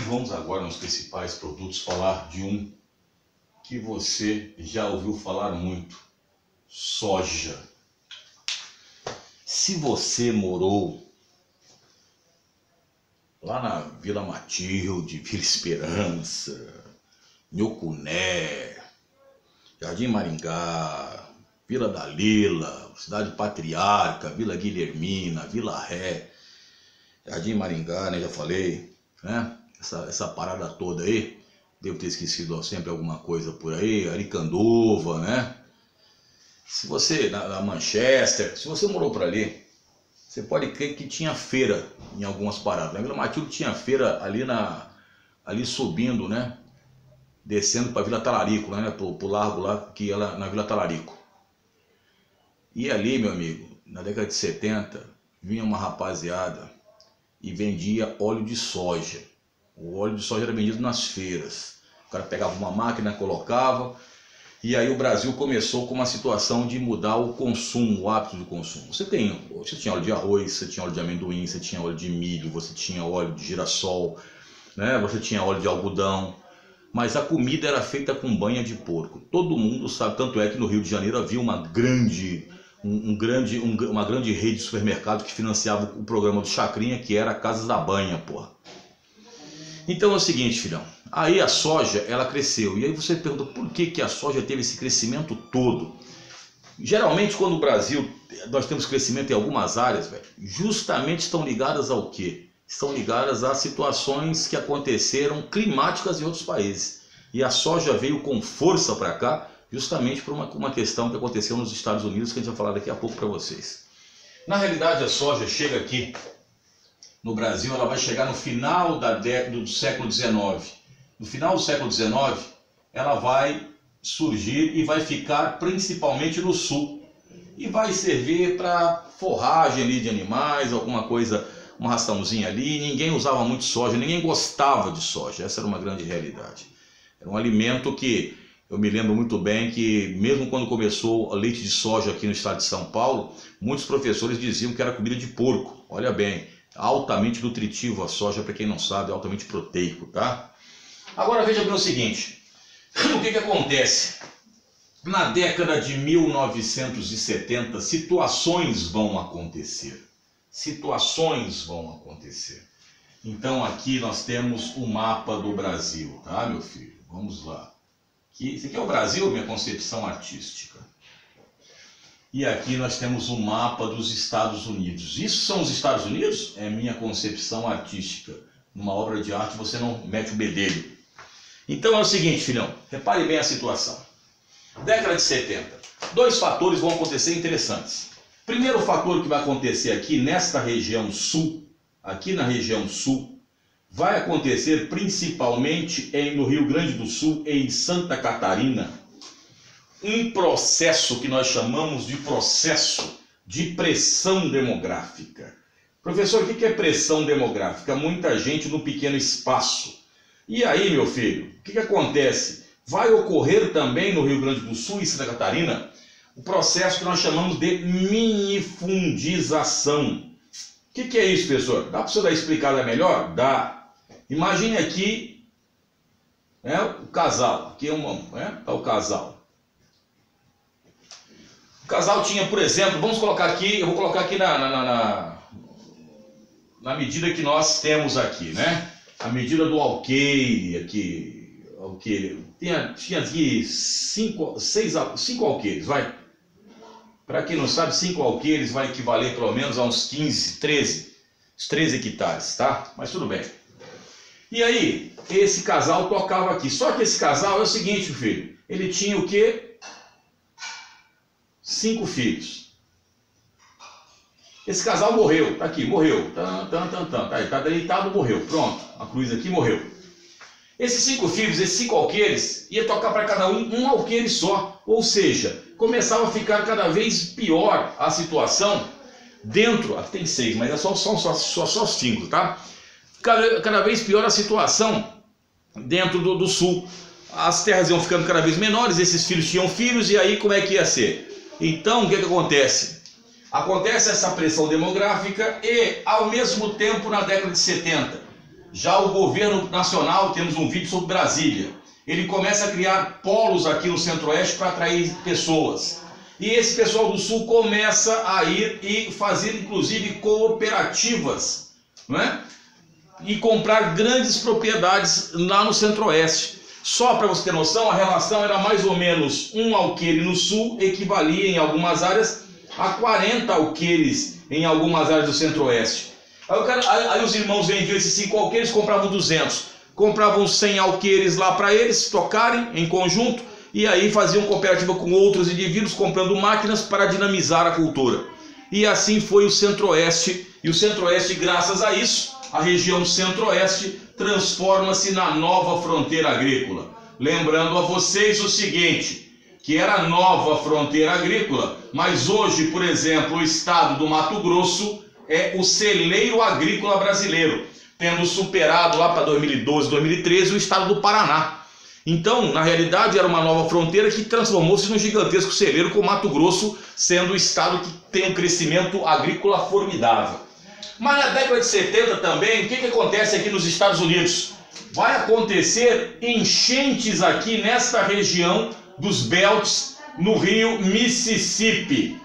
vamos agora nos principais produtos falar de um que você já ouviu falar muito: soja. Se você morou lá na Vila Matilde, Vila Esperança, Nhocuné, Jardim Maringá, Vila da Lila, Cidade Patriarca, Vila Guilhermina, Vila Ré, Jardim Maringá, né, já falei, né? Essa parada toda aí, devo ter esquecido sempre alguma coisa por aí, Aricanduva, né? Se você, na Manchester, se você morou por ali, você pode crer que tinha feira em algumas paradas. Na Vila Matilde tinha feira ali subindo, né? Descendo para Vila Talarico, né? Pro largo lá, que ia lá na Vila Talarico. E ali, meu amigo, na década de 70, vinha uma rapaziada e vendia óleo de soja. O óleo de soja era vendido nas feiras. O cara pegava uma máquina, colocava, e aí o Brasil começou com uma situação de mudar o consumo, o hábito de consumo. Você tinha óleo de arroz, você tinha óleo de amendoim, você tinha óleo de milho, você tinha óleo de girassol, né? Você tinha óleo de algodão, mas a comida era feita com banha de porco. Todo mundo sabe, tanto é que no Rio de Janeiro havia uma grande rede de supermercado que financiava o programa do Chacrinha, que era a Casas da Banha, porra. Então é o seguinte, filhão, aí a soja, ela cresceu, e aí você pergunta por que a soja teve esse crescimento todo. Geralmente quando o Brasil, nós temos crescimento em algumas áreas, velho, justamente estão ligadas ao quê? Estão ligadas a situações que aconteceram climáticas em outros países. E a soja veio com força para cá, justamente por uma questão que aconteceu nos Estados Unidos, que a gente vai falar daqui a pouco para vocês. Na realidade, a soja chega aqui no Brasil, ela vai chegar no final do século XIX. No final do século XIX, ela vai surgir e vai ficar principalmente no sul. E vai servir para forragem ali de animais, alguma coisa, uma raçãozinha ali. Ninguém usava muito soja, ninguém gostava de soja. Essa era uma grande realidade. Era um alimento que eu me lembro muito bem que, mesmo quando começou o leite de soja aqui no estado de São Paulo, muitos professores diziam que era comida de porco. Olha bem, altamente nutritivo a soja, para quem não sabe, é altamente proteico, tá? Agora veja bem o seguinte, o que acontece? Na década de 1970, situações vão acontecer. Situações vão acontecer. Então aqui nós temos o mapa do Brasil, tá, meu filho? Vamos lá. Esse aqui é o Brasil, minha concepção artística. E aqui nós temos o mapa dos Estados Unidos. Isso são os Estados Unidos? É minha concepção artística. Numa obra de arte você não mete o bedelho. Então é o seguinte, filhão, repare bem a situação. Década de 70. Dois fatores vão acontecer interessantes. Primeiro fator que vai acontecer aqui nesta região sul, aqui na região sul, vai acontecer principalmente no Rio Grande do Sul e em Santa Catarina, um processo que nós chamamos de processo de pressão demográfica. Professor, o que é pressão demográfica? Muita gente no pequeno espaço. E aí, meu filho, o que acontece? Vai ocorrer também no Rio Grande do Sul e Santa Catarina o processo que nós chamamos de minifundização. O que é isso, professor? Dá para você dar explicada melhor? Dá. Imagine aqui, né, o casal. Aqui tá o casal. O casal tinha, por exemplo, vamos colocar aqui, eu vou colocar aqui na medida que nós temos aqui, né? A medida do alqueire aqui, tinha aqui 5 alqueires, vai. Para quem não sabe, 5 alqueires vai equivaler pelo menos a uns 15, 13 hectares, tá? Mas tudo bem. E aí, esse casal tocava aqui. Só que esse casal é o seguinte, filho, ele tinha o quê? 5 filhos. Esse casal morreu, tá aqui, morreu. Tá deitado, morreu. Pronto, a cruz aqui morreu. Esses 5 filhos, esses 5 alqueires, ia tocar para cada um alqueire só. Ou seja, começava a ficar cada vez pior a situação dentro. Aqui tem 6, mas é só 5, tá? Cada vez pior a situação dentro do sul. As terras iam ficando cada vez menores, esses filhos tinham filhos, e aí como é que ia ser? Então, o que acontece? Acontece essa pressão demográfica e, ao mesmo tempo, na década de 70, Já o governo nacional, temos um vídeo sobre Brasília, ele começa a criar polos aqui no Centro-Oeste para atrair pessoas. E esse pessoal do Sul começa a ir e fazer inclusive cooperativas, não é? E comprar grandes propriedades lá no Centro-Oeste. Só para você ter noção, a relação era mais ou menos um alqueire no Sul equivalia em algumas áreas a 40 alqueires em algumas áreas do Centro-Oeste. Aí os irmãos vêm ver esses 5 alqueires, compravam 200. Compravam 100 alqueires lá para eles tocarem em conjunto e aí faziam cooperativa com outros indivíduos comprando máquinas para dinamizar a cultura. E assim foi o Centro-Oeste. E o Centro-Oeste, graças a isso, a região Centro-Oeste transforma-se na nova fronteira agrícola. Lembrando a vocês o seguinte, que era a nova fronteira agrícola, mas hoje, por exemplo, o estado do Mato Grosso é o celeiro agrícola brasileiro, tendo superado lá para 2012, 2013 o estado do Paraná. Então, na realidade, era uma nova fronteira que transformou-se num gigantesco celeiro, com o Mato Grosso sendo o estado que tem um crescimento agrícola formidável. Mas na década de 70 também, o que acontece aqui nos Estados Unidos? Vai acontecer enchentes aqui nesta região dos belts no rio Mississippi.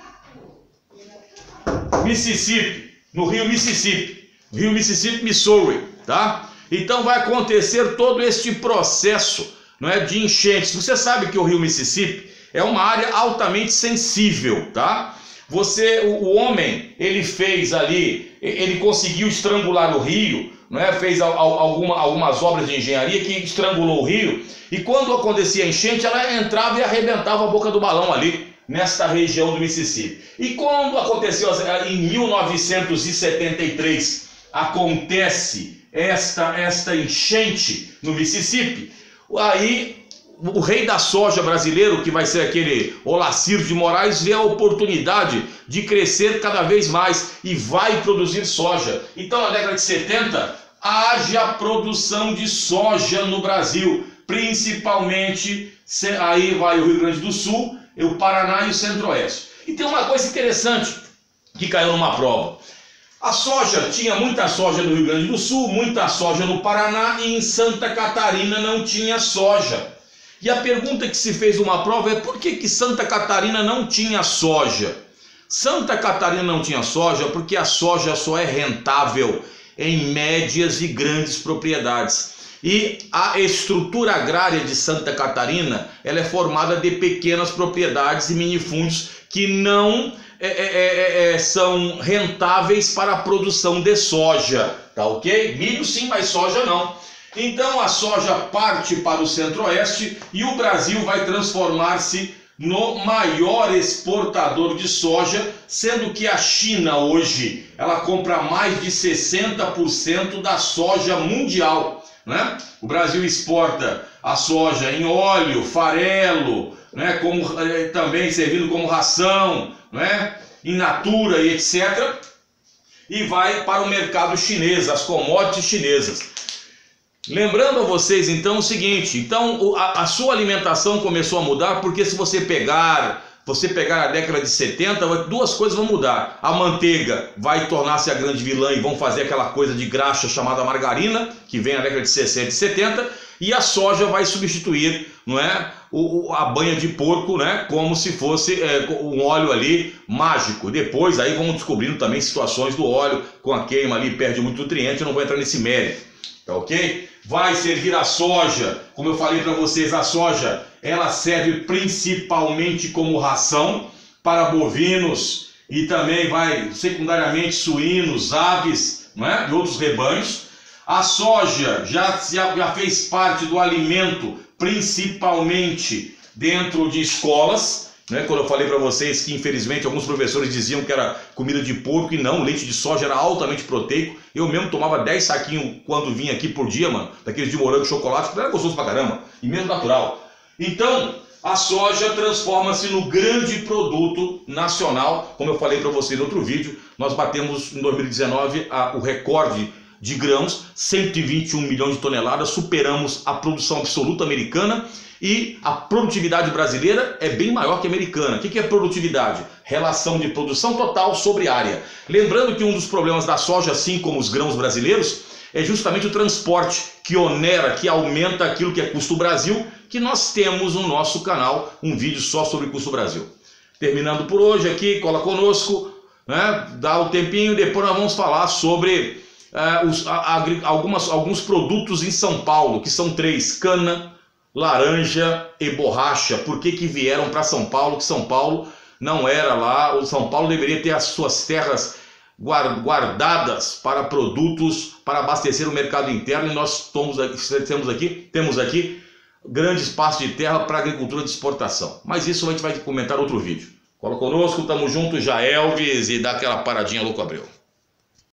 No rio Mississippi, Missouri, tá? Então vai acontecer todo este processo, não é, de enchentes. Você sabe que o rio Mississippi é uma área altamente sensível, tá? O homem, ele fez ali, ele conseguiu estrangular o rio, não é? Fez algumas obras de engenharia que estrangulou o rio, e quando acontecia a enchente, ela entrava e arrebentava a boca do balão ali, nesta região do Mississippi. E quando aconteceu em 1973, acontece esta enchente no Mississippi, aí o rei da soja brasileiro, que vai ser aquele Olacir de Moraes, vê a oportunidade de crescer cada vez mais e vai produzir soja. Então, na década de 70, haja produção de soja no Brasil, principalmente, aí vai o Rio Grande do Sul, o Paraná e o Centro-Oeste. E tem uma coisa interessante que caiu numa prova. A soja, tinha muita soja no Rio Grande do Sul, muita soja no Paraná, e em Santa Catarina não tinha soja. E a pergunta que se fez numa prova é: por que Santa Catarina não tinha soja? Santa Catarina não tinha soja porque a soja só é rentável em médias e grandes propriedades. E a estrutura agrária de Santa Catarina, ela é formada de pequenas propriedades e minifúndios que não são rentáveis para a produção de soja, tá ok? Milho sim, mas soja não. Então a soja parte para o Centro-Oeste e o Brasil vai transformar-se no maior exportador de soja, sendo que a China hoje, ela compra mais de 60% da soja mundial. Né? O Brasil exporta a soja em óleo, farelo, né? Também servindo como ração, né? In natura e etc. E vai para o mercado chinês, as commodities chinesas. Lembrando a vocês então o seguinte, então a sua alimentação começou a mudar, porque se você pegar a década de 70, duas coisas vão mudar. A manteiga vai tornar-se a grande vilã e vão fazer aquela coisa de graxa chamada margarina, que vem na década de 60 e 70, e a soja vai substituir, não é, a banha de porco, né, como se fosse um óleo ali mágico. Depois aí vamos descobrindo também situações do óleo, com a queima ali perde muito nutriente, eu não vou entrar nesse mérito, tá ok? Vai servir a soja, como eu falei para vocês, a soja ela serve principalmente como ração para bovinos e também vai secundariamente suínos, aves, não é? E outros rebanhos. A soja já fez parte do alimento principalmente dentro de escolas, né? Quando eu falei para vocês que infelizmente alguns professores diziam que era comida de porco, e não, leite de soja era altamente proteico. Eu mesmo tomava 10 saquinhos quando vinha aqui por dia, mano, daqueles de morango e chocolate, que era gostoso pra caramba, e mesmo natural. Então, a soja transforma-se no grande produto nacional. Como eu falei para vocês no outro vídeo, nós batemos em 2019 o recorde de grãos, 121 milhões de toneladas, superamos a produção absoluta americana, e a produtividade brasileira é bem maior que a americana. O que é produtividade? Relação de produção total sobre área. Lembrando que um dos problemas da soja, assim como os grãos brasileiros, é justamente o transporte que onera, que aumenta aquilo que é Custo Brasil, que nós temos no nosso canal um vídeo só sobre Custo Brasil. Terminando por hoje aqui, cola conosco, né? Dá o tempinho, depois nós vamos falar sobre alguns produtos em São Paulo, que são 3, cana, laranja e borracha. Por que vieram para São Paulo? Que São Paulo não era lá, o São Paulo deveria ter as suas terras guardadas para produtos, para abastecer o mercado interno, e nós temos aqui grande espaço de terra para agricultura de exportação. Mas isso a gente vai comentar em outro vídeo. Cola conosco, tamo junto, já Elvis, e dá aquela paradinha Louco Abreu.